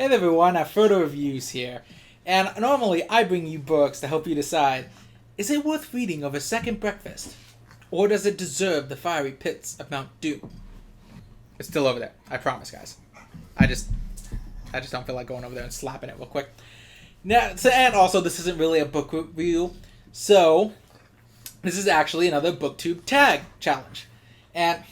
Hey there everyone, Afrodo Reviews here, and normally I bring you books to help you decide, is it worth reading over a second breakfast? Or does it deserve the fiery pits of Mount Doom? It's still over there, I promise guys. I just don't feel like going over there and slapping it real quick. Now, and also this isn't really a book review, so this is actually another Booktube tag challenge. And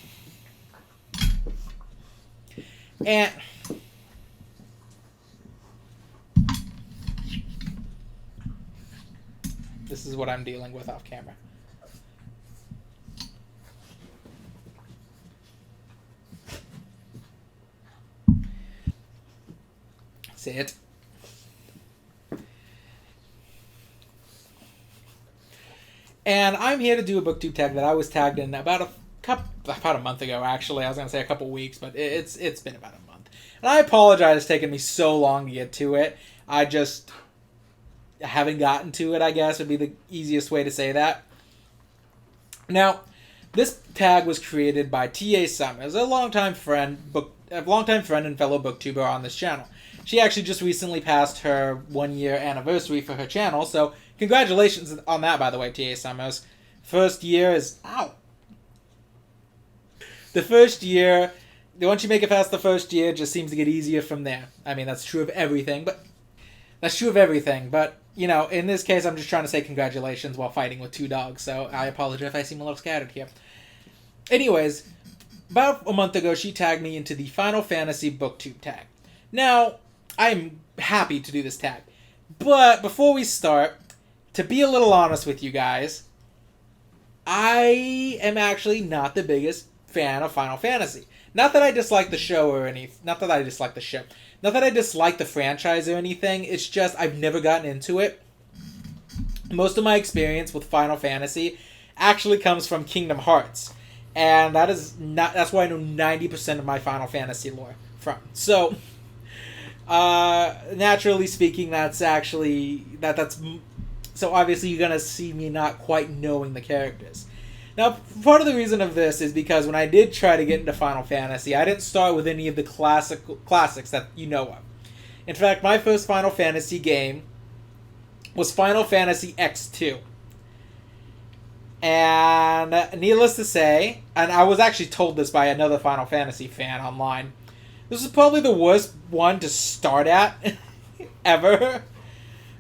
this is what I'm dealing with off camera. See it? And I'm here to do a Booktube tag that I was tagged in about a month ago, actually. I was going to say a couple weeks, but it's been about a month. And I apologize it's taken me so long to get to it. I haven't gotten to it, I guess, would be the easiest way to say that. Now, this tag was created by T.A. Summers, a longtime friend and fellow booktuber on this channel. She actually just recently passed her 1-year anniversary for her channel, so congratulations on that, by the way, T.A. Summers. First year is... Ow! The first year, once you make it past the first year, it just seems to get easier from there. I mean, that's true of everything, but... you know, in this case, I'm just trying to say congratulations while fighting with 2 dogs, so I apologize if I seem a little scattered here. Anyways, about a month ago, she tagged me into the Final Fantasy Booktube tag. Now, I'm happy to do this tag, but before we start, to be a little honest with you guys, I am actually not the biggest fan of Final Fantasy. Not that I dislike the show or anything. Not that I dislike the show. Not that I dislike the franchise or anything. It's just I've never gotten into it. Most of my experience with Final Fantasy actually comes from Kingdom Hearts. And that's where I know 90% of my Final Fantasy lore from. So, naturally speaking, that's so obviously you're going to see me not quite knowing the characters. Now, part of the reason of this is because when I did try to get into Final Fantasy, I didn't start with any of the classics that you know of. In fact, my first Final Fantasy game was Final Fantasy X2. And needless to say, and I was actually told this by another Final Fantasy fan online, this is probably the worst one to start at ever.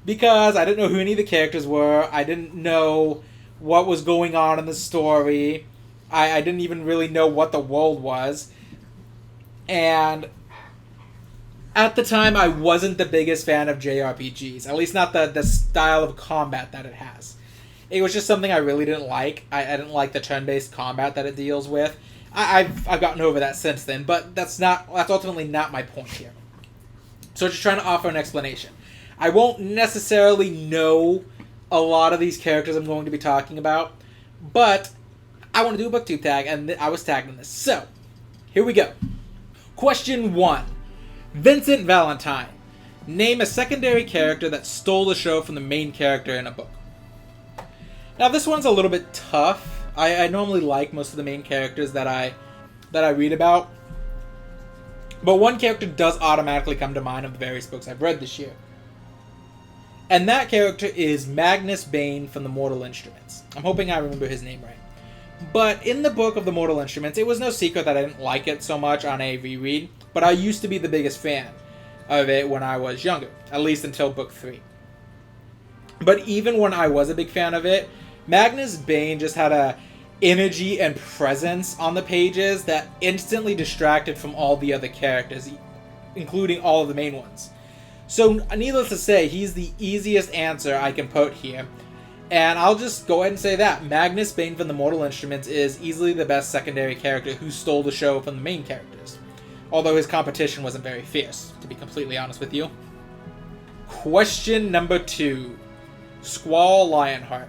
Because I didn't know who any of the characters were. I didn't know what was going on in the story. I didn't even really know what the world was. And at the time, I wasn't the biggest fan of JRPGs. At least not the style of combat that it has. It was just something I really didn't like. I didn't like the turn-based combat that it deals with. I've gotten over that since then, but that's ultimately not my point here. So just trying to offer an explanation. I won't necessarily know a lot of these characters I'm going to be talking about, but I want to do a Booktube tag, and I was tagged in this. So, here we go. Question 1. Vincent Valentine. Name a secondary character that stole the show from the main character in a book. Now, this one's a little bit tough. I normally like most of the main characters that I read about, but one character does automatically come to mind of the various books I've read this year. And that character is Magnus Bane from the Mortal Instruments. I'm hoping I remember his name right. But in the book of the Mortal Instruments, it was no secret that I didn't like it so much on a reread, but I used to be the biggest fan of it when I was younger, at least until book 3. But even when I was a big fan of it, Magnus Bane just had a energy and presence on the pages that instantly distracted from all the other characters, including all of the main ones. So, needless to say, he's the easiest answer I can put here. And I'll just go ahead and say that. Magnus Bane from the Mortal Instruments is easily the best secondary character who stole the show from the main characters. Although his competition wasn't very fierce, to be completely honest with you. Question number 2. Squall Lionheart.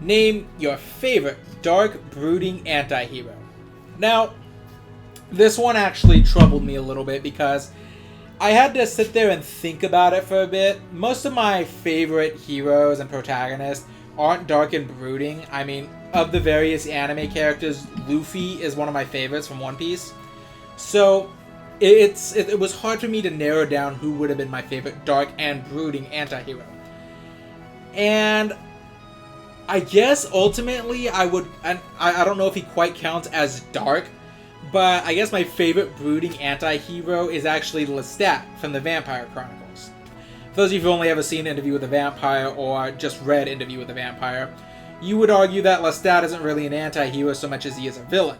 Name your favorite dark, brooding anti-hero. Now, this one actually troubled me a little bit because I had to sit there and think about it for a bit. Most of my favorite heroes and protagonists aren't dark and brooding. I mean, of the various anime characters, Luffy is one of my favorites from One Piece. So, it was hard for me to narrow down who would have been my favorite dark and brooding anti-hero. And I guess ultimately I would, and I don't know if he quite counts as dark, but I guess my favorite brooding anti-hero is actually Lestat from the Vampire Chronicles. For those of you who've only ever seen Interview with the Vampire or just read Interview with the Vampire, you would argue that Lestat isn't really an anti-hero so much as he is a villain.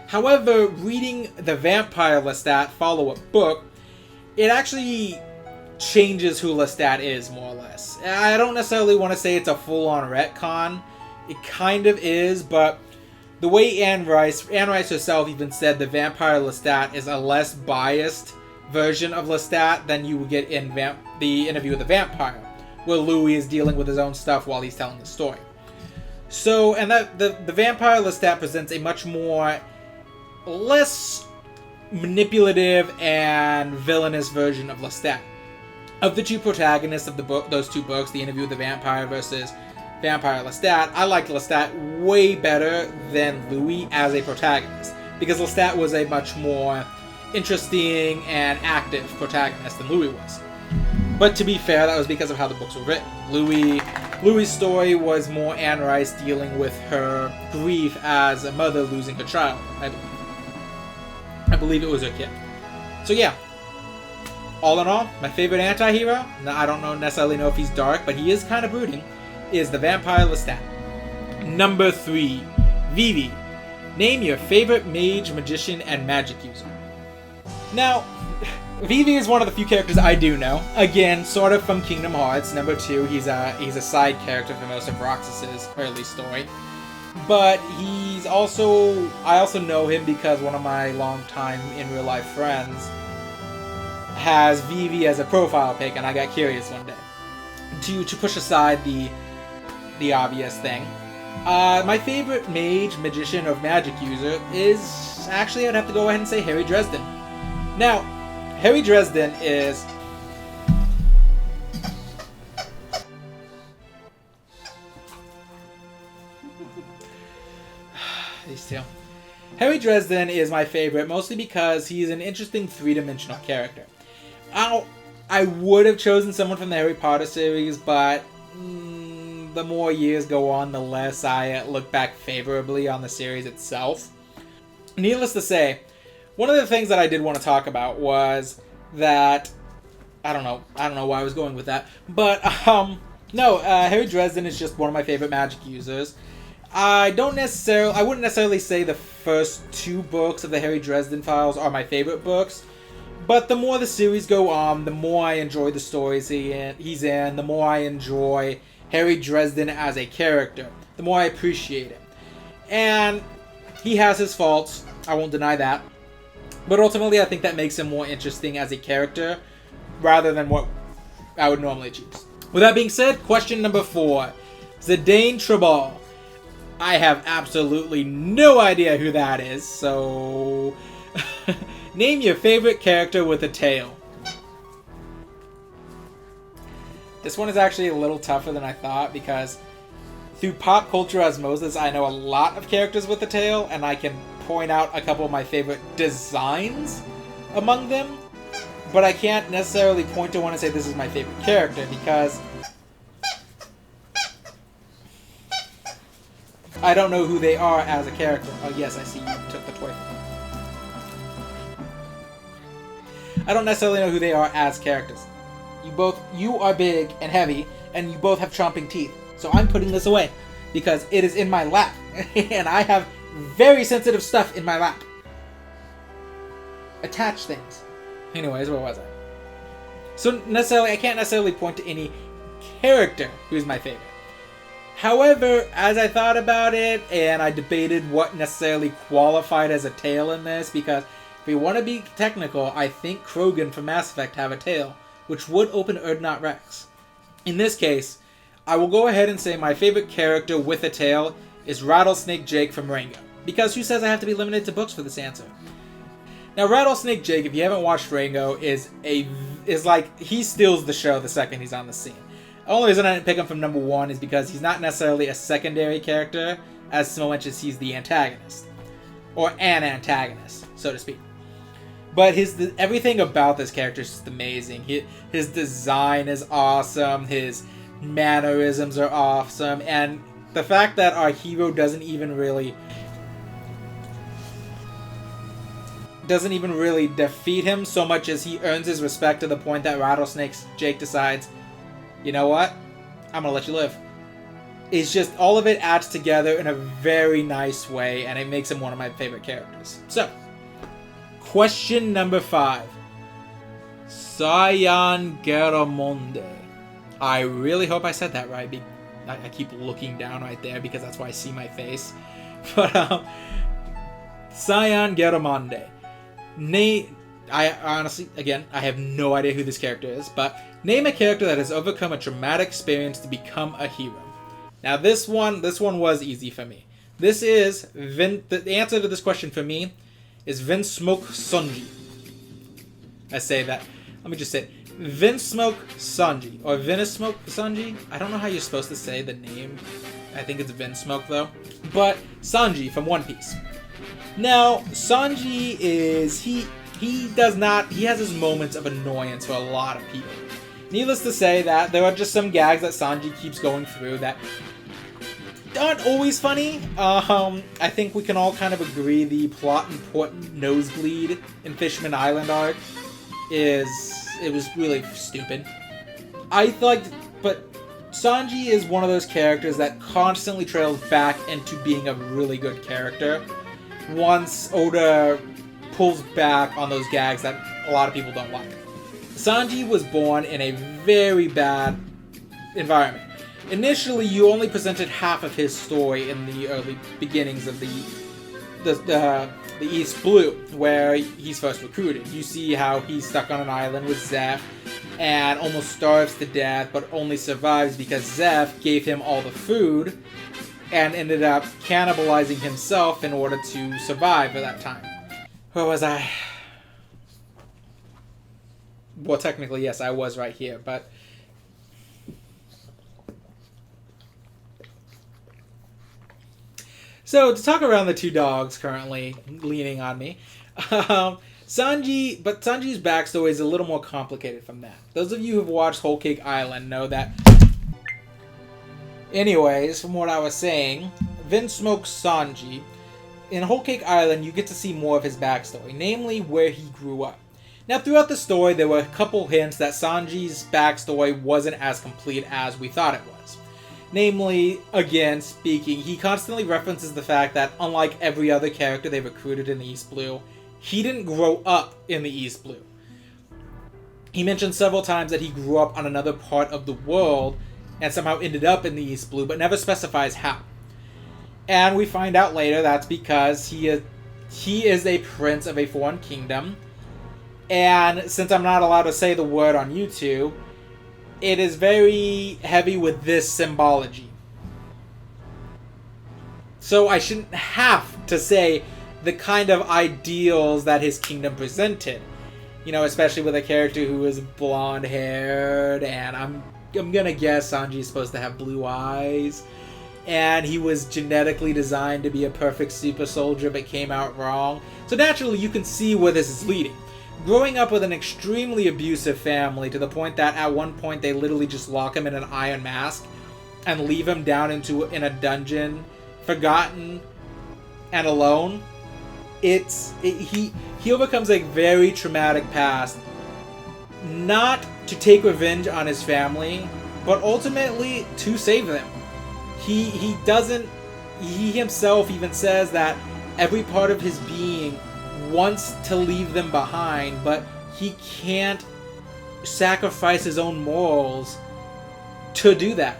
However, reading the Vampire Lestat follow-up book, it actually changes who Lestat is, more or less. I don't necessarily want to say it's a full-on retcon. It kind of is, but the way Anne Rice herself even said the Vampire Lestat is a less biased version of Lestat than you would get in the Interview with the Vampire, where Louis is dealing with his own stuff while he's telling the story. So, and that the Vampire Lestat presents a much more less manipulative and villainous version of Lestat. Of the two protagonists of those two books, The Interview with the Vampire versus Vampire Lestat, I liked Lestat way better than Louis as a protagonist, because Lestat was a much more interesting and active protagonist than Louis was. But to be fair, that was because of how the books were written. Louis' story was more Anne Rice dealing with her grief as a mother losing her child, I believe it was her kid. So yeah, all in all, my favorite anti-hero, I don't necessarily know if he's dark, but he is kind of brooding, is the Vampire Lestat. Number 3, Vivi. Name your favorite mage, magician, and magic user. Now, Vivi is one of the few characters I do know. Again, sort of from Kingdom Hearts. Number 2, he's a side character for most of Roxas's early story. But I also know him because one of my longtime in real life friends has Vivi as a profile pic, and I got curious one day to push aside the obvious thing. My favorite mage, magician, or magic user is actually, I'd have to go ahead and say Harry Dresden. Now, Harry Dresden is these two. Harry Dresden is my favorite, mostly because he's an interesting three-dimensional character. I would have chosen someone from the Harry Potter series, but the more years go on, the less I look back favorably on the series itself. Needless to say, one of the things that I did want to talk about was that I don't know why I was going with that, but Harry Dresden is just one of my favorite magic users. I wouldn't necessarily say the first 2 books of the Harry Dresden Files are my favorite books, but the more the series go on, the more I enjoy the stories he's in, the more I enjoy Harry Dresden as a character, the more I appreciate him. And he has his faults, I won't deny that, but ultimately I think that makes him more interesting as a character rather than what I would normally choose. With that being said, question number 4. Zidane Tribal. I have absolutely no idea who that is, so name your favorite character with a tail. This one is actually a little tougher than I thought, because through pop culture osmosis, I know a lot of characters with a tail, and I can point out a couple of my favorite designs among them, but I can't necessarily point to one and say this is my favorite character, because I don't know who they are as a character. Oh yes, I see you took the toy from me. I don't necessarily know who they are as characters. You are big and heavy, and you both have chomping teeth. So I'm putting this away, because it is in my lap, and I have very sensitive stuff in my lap. Attach things. Anyways, where was I? So I can't necessarily point to any character who's my favorite. However, as I thought about it, and I debated what necessarily qualified as a tail in this, because if we want to be technical, I think Krogan from Mass Effect have a tail, which would open Urdnot Rex. In this case, I will go ahead and say my favorite character with a tail is Rattlesnake Jake from Rango, because who says I have to be limited to books for this answer? Now, Rattlesnake Jake, if you haven't watched Rango, is like, he steals the show the second he's on the scene. The only reason I didn't pick him from number 1 is because he's not necessarily a secondary character as so much as he's the antagonist. Or an antagonist, so to speak. But everything about this character is just amazing. His design is awesome. His mannerisms are awesome. And the fact that our hero doesn't even really defeat him so much as he earns his respect to the point that Jake decides, you know what? I'm going to let you live. It's just, all of it adds together in a very nice way, and it makes him one of my favorite characters. So, question number 5. Sayan Geramonde. I really hope I said that right. I keep looking down right there because that's why I see my face. But, Sayan Geramonde. I honestly, again, I have no idea who this character is, but name a character that has overcome a traumatic experience to become a hero. Now this one was easy for me. This is the answer to this question for me is Vinsmoke Sunji. I say that. Let me just say it. Vinsmoke Sunji or Vinsmoke Sunji. I don't know how you're supposed to say the name. I think it's Vinsmoke though. But Sanji from One Piece. Now Sanji is he has his moments of annoyance for a lot of people. Needless to say that there are just some gags that Sanji keeps going through that aren't always funny. I think we can all kind of agree the plot important nosebleed in Fishman Island arc was really stupid. But Sanji is one of those characters that constantly trails back into being a really good character once Oda pulls back on those gags that a lot of people don't like. Sanji was born in a very bad environment. Initially, you only presented half of his story in the early beginnings of the East Blue, where he's first recruited. You see how he's stuck on an island with Zeph and almost starves to death, but only survives because Zeph gave him all the food and ended up cannibalizing himself in order to survive at that time. Where was I? Well, technically, yes, I was right here, but so to talk around the two dogs currently leaning on me, Sanji's backstory is a little more complicated from that. Those of you who have watched Whole Cake Island know that. Anyways, from what I was saying, Vinsmoke Sanji, in Whole Cake Island, you get to see more of his backstory, namely where he grew up. Now, throughout the story, there were a couple hints that Sanji's backstory wasn't as complete as we thought it was. Namely, again, speaking, he constantly references the fact that, unlike every other character they recruited in the East Blue, he didn't grow up in the East Blue. He mentioned several times that he grew up on another part of the world and somehow ended up in the East Blue, but never specifies how. And we find out later that's because he is a prince of a foreign kingdom. And since I'm not allowed to say the word on YouTube, it is very heavy with this symbology. So I shouldn't have to say the kind of ideals that his kingdom presented. You know, especially with a character who is blonde-haired, and I'm gonna guess Sanji is supposed to have blue eyes. And he was genetically designed to be a perfect super soldier, but came out wrong. So naturally, you can see where this is leading. Growing up with an extremely abusive family to the point that at one point they literally just lock him in an iron mask and leave him down in a dungeon, forgotten and alone. He overcomes a very traumatic past, not to take revenge on his family, but ultimately to save them. He himself even says that every part of his being wants to leave them behind, but he can't sacrifice his own morals to do that.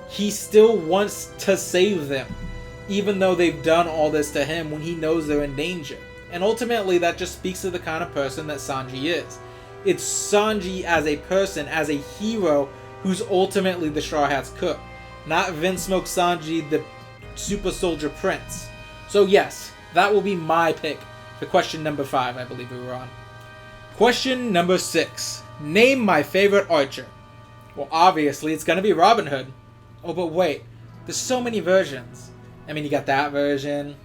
He still wants to save them, even though they've done all this to him when he knows they're in danger. And ultimately, that just speaks to the kind of person that Sanji is. It's Sanji as a person, as a hero, who's ultimately the Straw Hat's cook, not Vinsmoke Sanji, the super soldier prince. So yes, that will be my pick for question number 5, I believe we were on. Question number 6. Name my favorite archer. Well, obviously, it's going to be Robin Hood. Oh, but wait. There's so many versions. I mean, you got that version.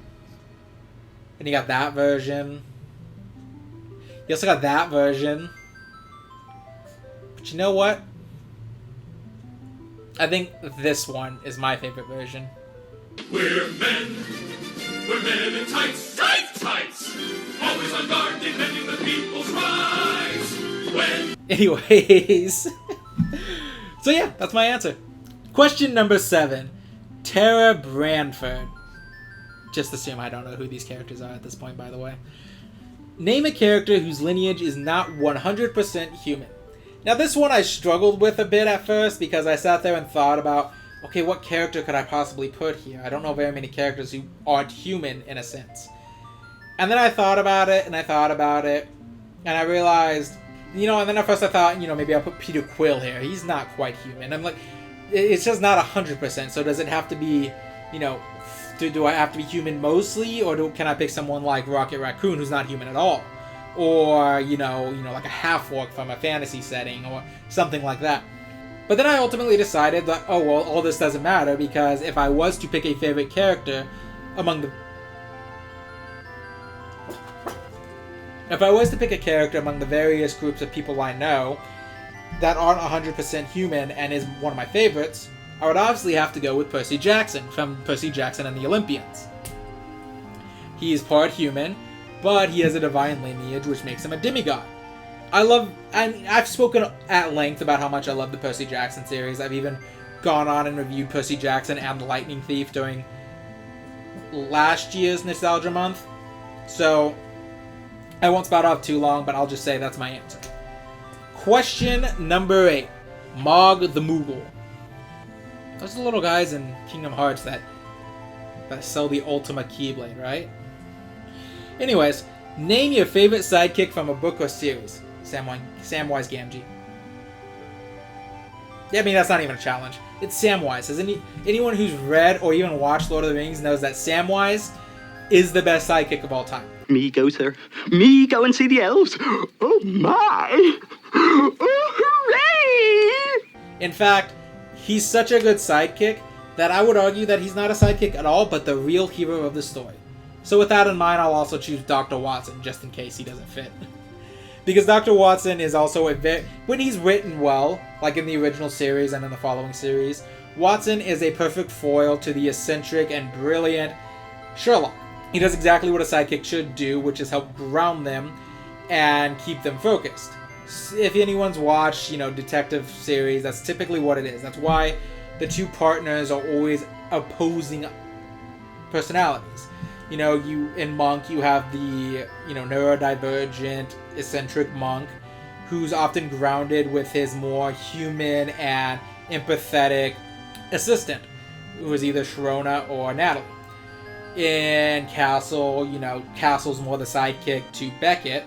And you got that version. You also got that version. But you know what? I think this one is my favorite version. We're men in tights, tights! Always on guard, defending the people's rights. Anyways. So yeah, that's my answer. Question number 7. Tara Branford. Just assume I don't know who these characters are at this point, by the way. Name a character whose lineage is not 100% human. Now this one I struggled with a bit at first because I sat there and thought about, okay, what character could I possibly put here? I don't know very many characters who aren't human in a sense. And then I thought about it, and I realized, and then at first I thought, maybe I'll put Peter Quill here. He's not quite human. I'm like, it's just not 100%, so does it have to be, do I have to be human mostly, or can I pick someone like Rocket Raccoon who's not human at all? Or, like a half-orc from a fantasy setting, or something like that. But then I ultimately decided that, all this doesn't matter, because if I was to pick a favorite character among the various groups of people I know that aren't 100% human and is one of my favorites, I would obviously have to go with Percy Jackson from Percy Jackson and the Olympians. He is part human, but he has a divine lineage which makes him a demigod. I've spoken at length about how much I love the Percy Jackson series. I've even gone on and reviewed Percy Jackson and the Lightning Thief during last year's Nostalgia Month. So I won't spout off too long, but I'll just say that's my answer. Question number 8. Mog the Moogle. Those are the little guys in Kingdom Hearts that sell the Ultima Keyblade, right? Anyways, name your favorite sidekick from a book or series. Samwise Gamgee. Yeah, I mean, that's not even a challenge. It's Samwise. Anyone who's read or even watched Lord of the Rings knows that Samwise is the best sidekick of all time. Me go, sir. Me go and see the elves. Oh, my. Oh, hooray! In fact, he's such a good sidekick that I would argue that he's not a sidekick at all, but the real hero of the story. So with that in mind, I'll also choose Dr. Watson, just in case he doesn't fit. Because Dr. Watson is also when he's written well, like in the original series and in the following series, Watson is a perfect foil to the eccentric and brilliant Sherlock. He does exactly what a sidekick should do, which is help ground them and keep them focused. If anyone's watched, detective series, that's typically what it is. That's why the two partners are always opposing personalities. In Monk, you have the, neurodivergent, eccentric monk, who's often grounded with his more human and empathetic assistant, who is either Sharona or Natalie. In Castle, Castle's more the sidekick to Beckett,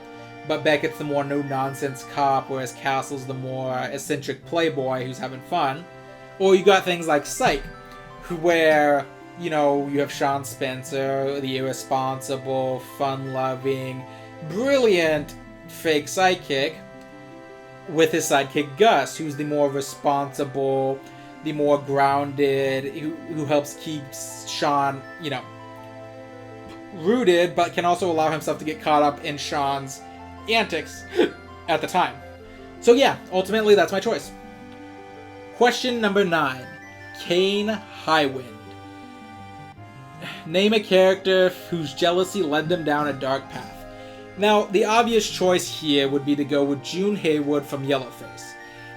but Beckett's the more no-nonsense cop, whereas Castle's the more eccentric playboy who's having fun. Or you got things like Psych, where you have Sean Spencer, the irresponsible, fun-loving, brilliant fake sidekick, with his sidekick Gus, who's the more responsible, the more grounded, who helps keep Sean, rooted, but can also allow himself to get caught up in Sean's antics at the time. So yeah, ultimately that's my choice. Question number 9. Kane Highwind. Name a character whose jealousy led them down a dark path. Now, the obvious choice here would be to go with June Haywood from Yellowface.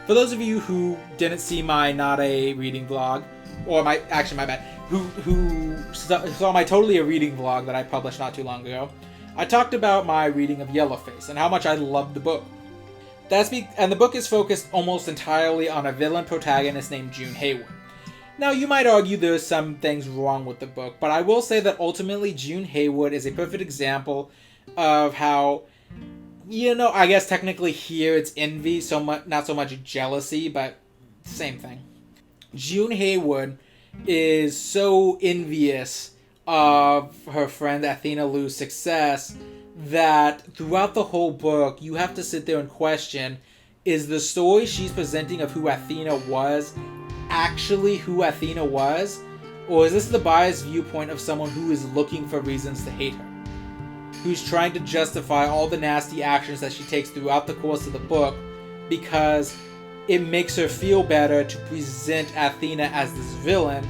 For those of you who didn't see my Not a Reading vlog, or my bad, who saw my Totally a Reading vlog that I published not too long ago, I talked about my reading of Yellowface and how much I loved the book. And the book is focused almost entirely on a villain protagonist named June Haywood. Now, you might argue there's some things wrong with the book, but I will say that ultimately June Haywood is a perfect example of how, I guess technically here it's envy, not so much jealousy, but same thing. June Haywood is so envious of her friend Athena Lou's success that throughout the whole book, you have to sit there and question, is the story she's presenting of who Athena was actually who Athena was? Or is this the biased viewpoint of someone who is looking for reasons to hate her? who's trying to justify all the nasty actions that she takes throughout the course of the book because it makes her feel better to present Athena as this villain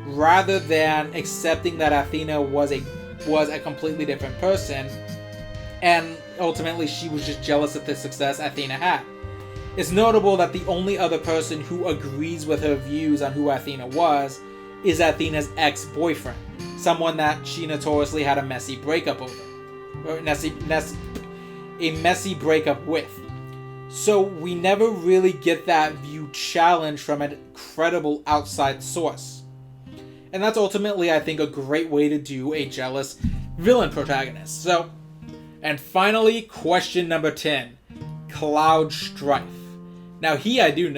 rather than accepting that Athena was a completely different person, and ultimately she was just jealous of the success Athena had. It's notable that the only other person who agrees with her views on who Athena was is Athena's ex-boyfriend, someone that she notoriously had a messy breakup over, or a messy breakup with. So we never really get that view challenged from a credible outside source. And that's ultimately, I think, a great way to do a jealous villain protagonist. So, and finally, question number 10. Cloud Strife. Now, I do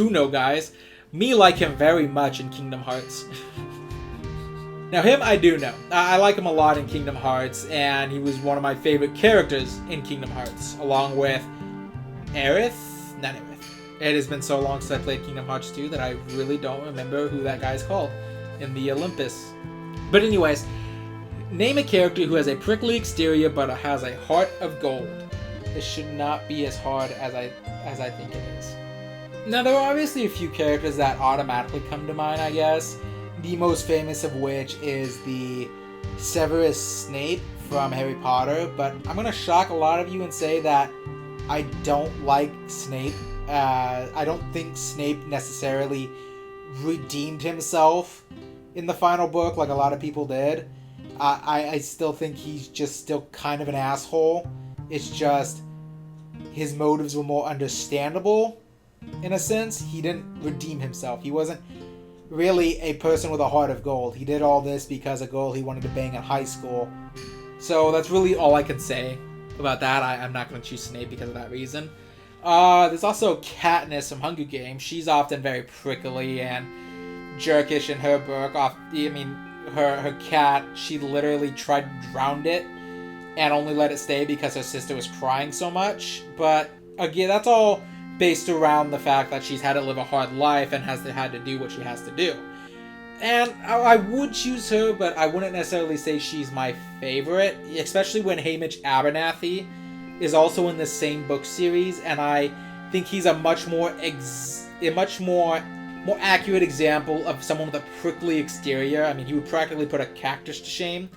know, guys. Me like him very much in Kingdom Hearts. Now, him I do know. I like him a lot in Kingdom Hearts, and he was one of my favorite characters in Kingdom Hearts, along with Aerith? Not Aerith. It has been so long since I played Kingdom Hearts 2 that I really don't remember who that guy's called in the Olympus. But anyways, name a character who has a prickly exterior but has a heart of gold. This should not be as hard as I think it is. Now, there are obviously a few characters that automatically come to mind, I guess. The most famous of which is the Severus Snape from Harry Potter, but I'm going to shock a lot of you and say that I don't like Snape. I don't think Snape necessarily redeemed himself in the final book like a lot of people did. I still think he's just still kind of an asshole. It's just his motives were more understandable in a sense. He didn't redeem himself. He wasn't really a person with a heart of gold. He did all this because a girl he wanted to bang in high school. So that's really all I can say about that. I'm not going to choose Snape because of that reason. There's also Katniss from Hunger Games. She's often very prickly and jerkish in her book. Her cat, she literally tried to drown it and only let it stay because her sister was crying so much. But again, that's all based around the fact that she's had to live a hard life and has had to do what she has to do. And I would choose her, but I wouldn't necessarily say she's my favorite, especially when Hamish Abernathy is also in the same book series, and I think he's a much more accurate example of someone with a prickly exterior. I mean, he would practically put a cactus to shame,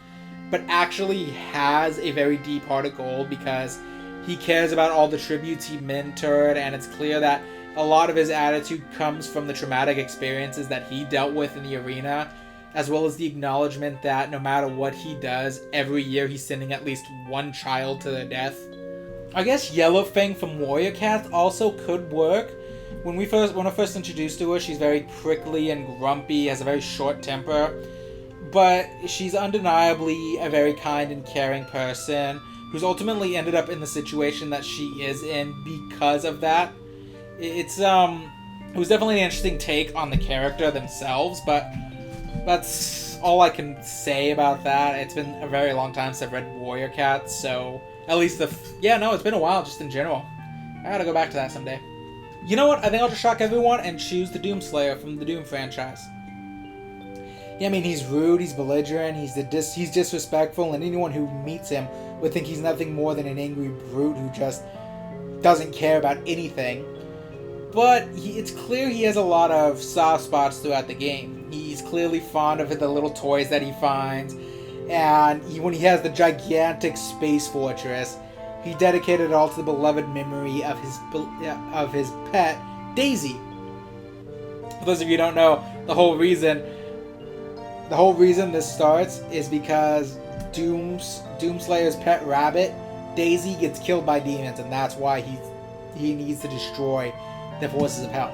but actually has a very deep heart of gold because he cares about all the tributes he mentored, and it's clear that a lot of his attitude comes from the traumatic experiences that he dealt with in the arena, as well as the acknowledgement that no matter what he does, every year he's sending at least one child to their death. I guess Yellowfang from Warrior Cats also could work. When I first introduced to her, she's very prickly and grumpy, has a very short temper, but she's undeniably a very kind and caring person who's ultimately ended up in the situation that she is in because of that. It was definitely an interesting take on the character themselves, but that's all I can say about that. It's been a very long time since I've read Warrior Cats, so at least it's been a while just in general. I gotta go back to that someday. You know what? I think I'll just shock everyone and choose the Doomslayer from the Doom franchise. Yeah, I mean, he's rude, he's belligerent, he's disrespectful, and anyone who meets him would think he's nothing more than an angry brute who just doesn't care about anything. But it's clear he has a lot of soft spots throughout the game. He's clearly fond of the little toys that he finds, and when he has the gigantic space fortress, he dedicated it all to the beloved memory of his pet, Daisy. For those of you who don't know, the whole reason this starts is because Doomslayer's pet rabbit, Daisy, gets killed by demons, and that's why he needs to destroy the forces of hell.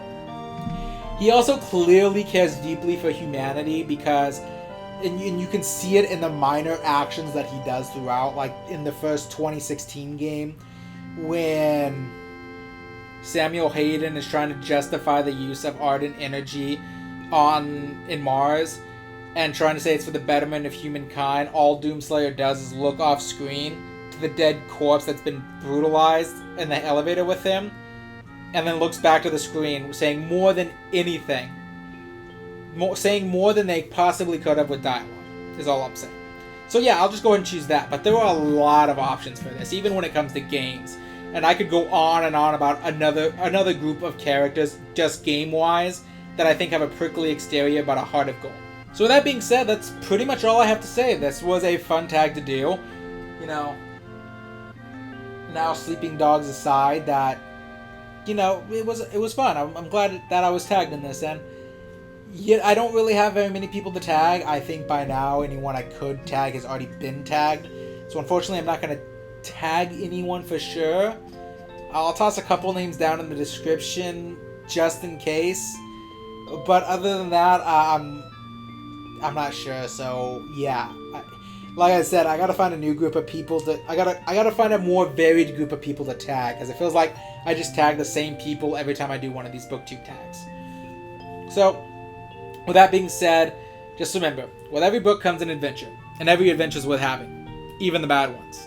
He also clearly cares deeply for humanity because, and you can see it in the minor actions that he does throughout, like in the first 2016 game, when Samuel Hayden is trying to justify the use of ardent energy in Mars, and trying to say it's for the betterment of humankind. All Doomslayer does is look off screen to the dead corpse that's been brutalized in the elevator with him, and then looks back to the screen, saying more than anything, saying more than they possibly could have with dialogue, is all I'm saying. So yeah, I'll just go ahead and choose that. But there are a lot of options for this, even when it comes to games. And I could go on and on about another group of characters, just game-wise, that I think have a prickly exterior but a heart of gold. So with that being said, that's pretty much all I have to say. This was a fun tag to do. You know, now sleeping dogs aside, that, you know, it was fun. I'm glad that I was tagged in this, and yet I don't really have very many people to tag. I think by now anyone I could tag has already been tagged. So unfortunately, I'm not going to tag anyone for sure. I'll toss a couple names down in the description just in case. But other than that, I'm not sure. So yeah, like I said, I gotta find a new group of people to. I gotta find a more varied group of people to tag, because it feels like I just tag the same people every time I do one of these Booktube tags. So with that being said, just remember, with every book comes an adventure, and every adventure is worth having, even the bad ones.